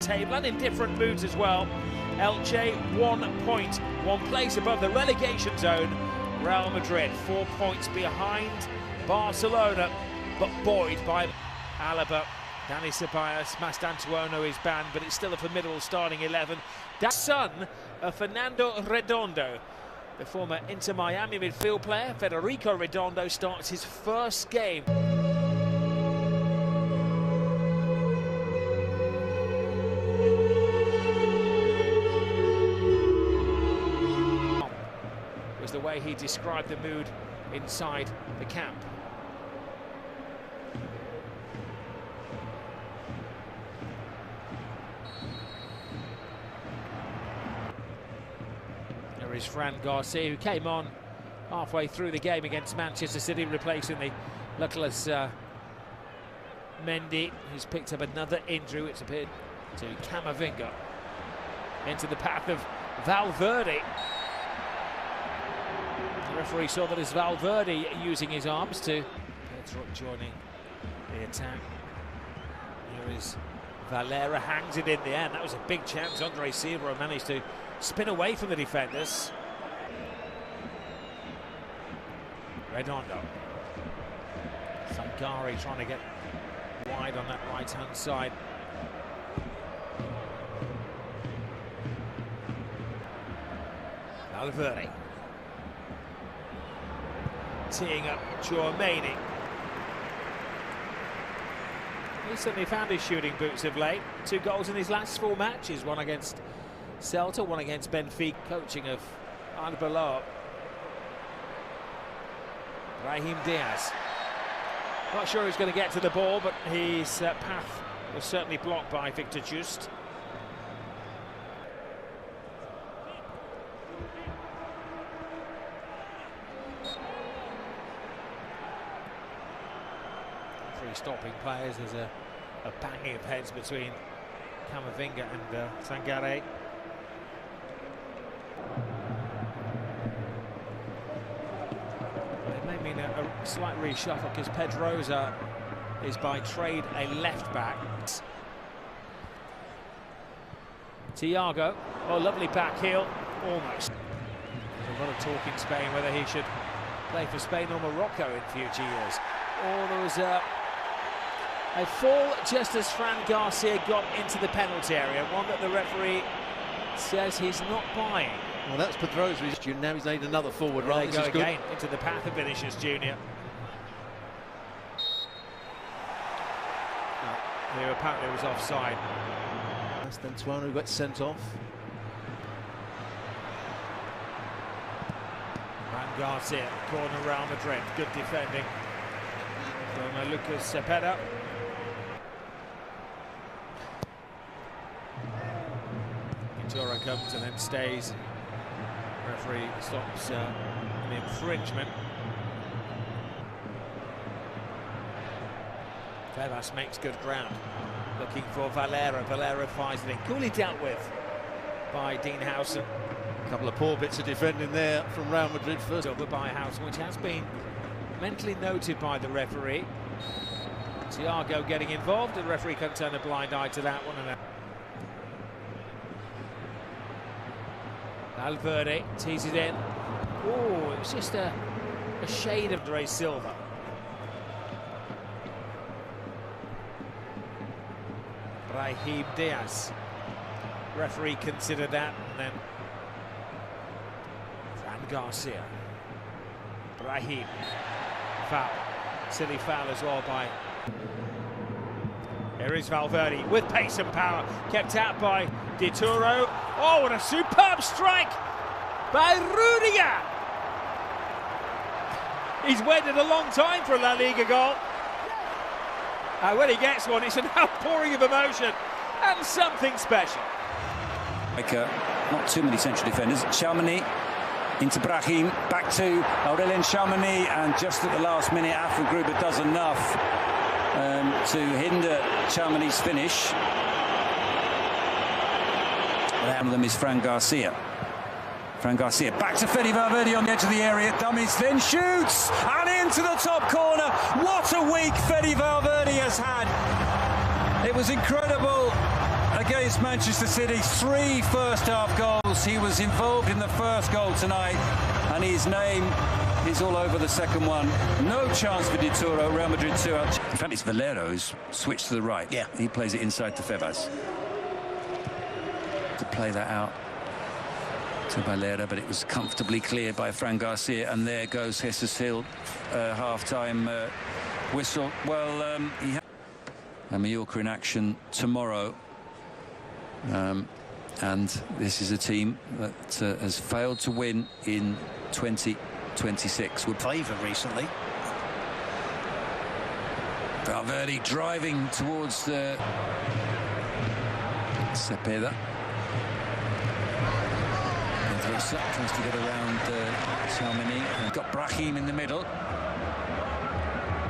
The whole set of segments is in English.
table and in different moods as well. Elche 1 point, 1 place above the relegation zone. Real Madrid 4 points behind Barcelona, but buoyed by Alaba. Dani Ceballos, Mastantuono is banned, but it's still a formidable starting 11. The son of Fernando Redondo, the former Inter Miami midfield player. Federico Redondo starts his first game. Was the way he described the mood inside the camp. There is Fran Garcia, who came on halfway through the game against Manchester City, replacing the luckless Mendy, who's picked up another injury, which appeared to Camavinga. Into the path of Valverde. The referee saw that as Valverde using his arms to Pedro joining the attack. Here is Valera, hangs it in the end. That was a big chance. Andre Silva managed to spin away from the defenders. Redondo. Sangari trying to get wide on that right-hand side. Valverde. Teeing up Chouameni. He's certainly found his shooting boots of late. 2 goals in his last 4 matches, one against Celta, one against Benfica. Coaching of Arbeloa. Brahim Diaz. Not sure who's going to get to the ball, but his path was certainly blocked by Victor Just. Stopping players. There's a banging of heads between Camavinga and Sangare. It may mean a slight reshuffle because Pedrosa is by trade a left back. Thiago, oh, lovely back heel, almost. There's a lot of talk in Spain whether he should play for Spain or Morocco in future years. Oh, there was a fall just as Fran Garcia got into the penalty area, one that the referee says he's not buying. Well, that's Pedrosa. Now he's made another forward run. They go again into the path of Vinicius Junior. Here apparently was offside. Mastantuono got sent off. Fran Garcia, corner Real Madrid, good defending from Lucas Cepeda. Ventura comes and then stays. Referee stops an infringement. Tebas makes good ground. Looking for Valera. Valera fires it in. Coolly dealt with by Dean Howson. A couple of poor bits of defending there from Real Madrid first. Over by Howson, which has been mentally noted by the referee. Thiago getting involved. The referee can turn a blind eye to that one. Valverde teases in. Oh, it was just a shade of Andre Silva. Brahim Diaz. Referee considered that, and then Fran Garcia. Brahim. Foul. Silly foul as well by... Here is Valverde with pace and power, kept out by Di Turo. Oh, what a superb strike by Rudiger! He's waited a long time for a La-Liga goal. When he gets one, it's an outpouring of emotion and something special. Not too many central defenders. Chouameni into Brahim, back to Aurelien Chouameni, and just at the last minute, Afro-Gruber does enough to hinder Chouameni's finish. One of them is Fran Garcia. Fran Garcia back to Fede Valverde on the edge of the area, dummies, then shoots, and into the top corner. What a week Fede Valverde has had. It was incredible against Manchester City, 3 first-half goals. He was involved in the first goal tonight, and his name is all over the second one. No chance for Di Turo. Real Madrid 2 out. In fact, it's Valero who's switched to the right. Yeah. He plays it inside to Febas. To play that out to Valera, but it was comfortably cleared by Fran Garcia, and there goes Jesus Hill, half-time whistle. Well, a Mallorca in action tomorrow, and this is a team that has failed to win in 2026. Would favour recently. Valverde driving towards the Cepeda. Tries to get around Salmini. Got Brahim in the middle.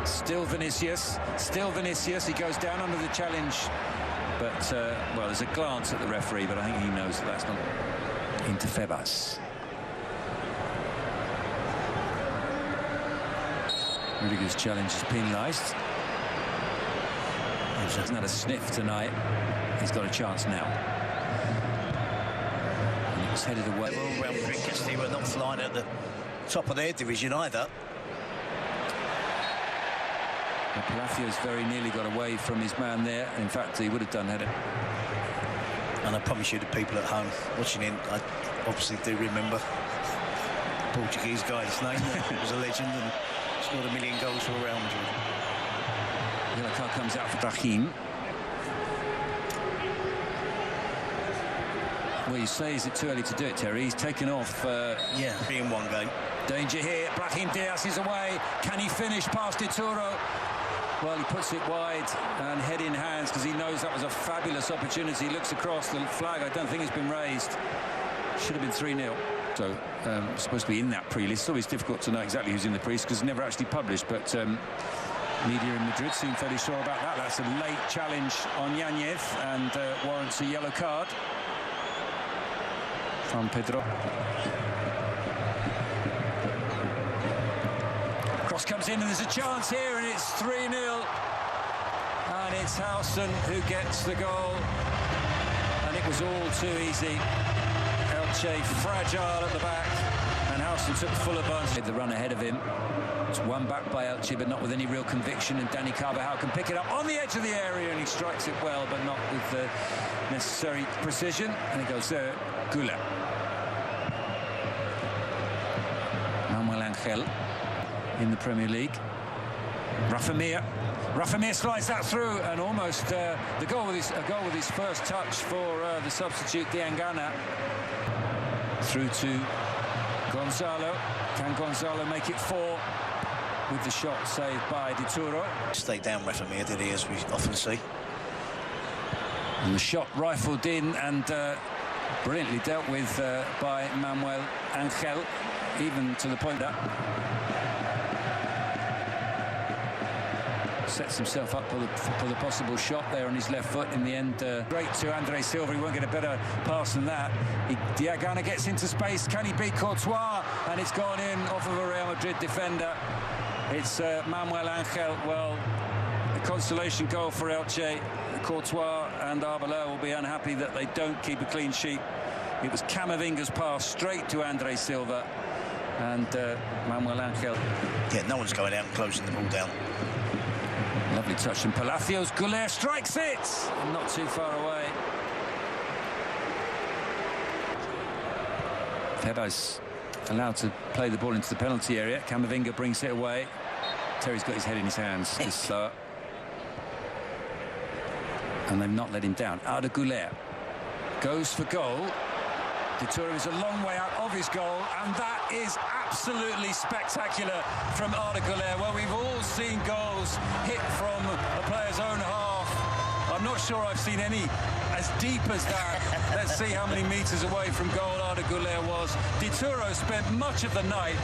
Still Vinicius. He goes down under the challenge. But, well, there's a glance at the referee, but I think he knows that that's not into Febas. Rudiger's challenge is penalised. He hasn't had a sniff tonight. He's got a chance now. It's headed away. Well, Real Madrid Castilla were not flying at the top of their division either. Palacios very nearly got away from his man there. In fact, he would have done had it. And I promise you, the people at home watching in, I obviously do remember the Portuguese guy's name. He was a legend and scored 1 million goals for Real Madrid. Yellow card comes out for Brahim. Well, you say, is it too early to do it, Terry? He's taken off. Yeah, in one game. Danger here. Brahim Diaz is away. Can he finish past Di Turo? Well, he puts it wide and head in hands because he knows that was a fabulous opportunity. He looks across the flag. I don't think it's been raised. Should have been 3-0. So, supposed to be in that pre-list. It's always difficult to know exactly who's in the pre-list because it's never actually published. But media in Madrid seem fairly sure about that. That's a late challenge on Yanez and warrants a yellow card from Pedro. Cross comes in and there's a chance here and it's 3-0. And it's Howson who gets the goal. And it was all too easy. Elche fragile at the back. And Howson took full advantage. The run ahead of him. It's won back by Elche, but not with any real conviction. And Dani Carvajal can pick it up on the edge of the area and he strikes it well, but not with the necessary precision. And it goes there. Gula. Manuel Angel in the Premier League. Rafa Mir slides that through and almost a goal with his first touch for the substitute Diangana. Through to Gonzalo. Can Gonzalo make it 4 with the shot saved by Di Turo? Stayed down Rafa Mir, did he, as we often see. And the shot rifled in and brilliantly dealt with by Manuel Angel, even to the point that sets himself up for the possible shot there on his left foot. In the end, great to Andre Silva. He won't get a better pass than that. Diagana gets into space. Can he beat Courtois? And it's gone in off of a Real Madrid defender. It's Manuel Angel. Well, a consolation goal for Elche. Courtois and Arbeloa will be unhappy that they don't keep a clean sheet. It was Camavinga's pass straight to Andre Silva and Manuel Angel. Yeah, no one's going out and closing the ball down. Lovely touch from Palacios. Goulet strikes it! Not too far away. Febas allowed to play the ball into the penalty area. Camavinga brings it away. Terry's got his head in his hands. And they've not let him down. Arda Goulet goes for goal. Di Turo is a long way out of his goal, and that is absolutely spectacular from Arda Goulet. Well, we've all seen goals hit from a player's own half. I'm not sure I've seen any as deep as that. Let's see how many metres away from goal Arda Goulet was. Di Turo spent much of the night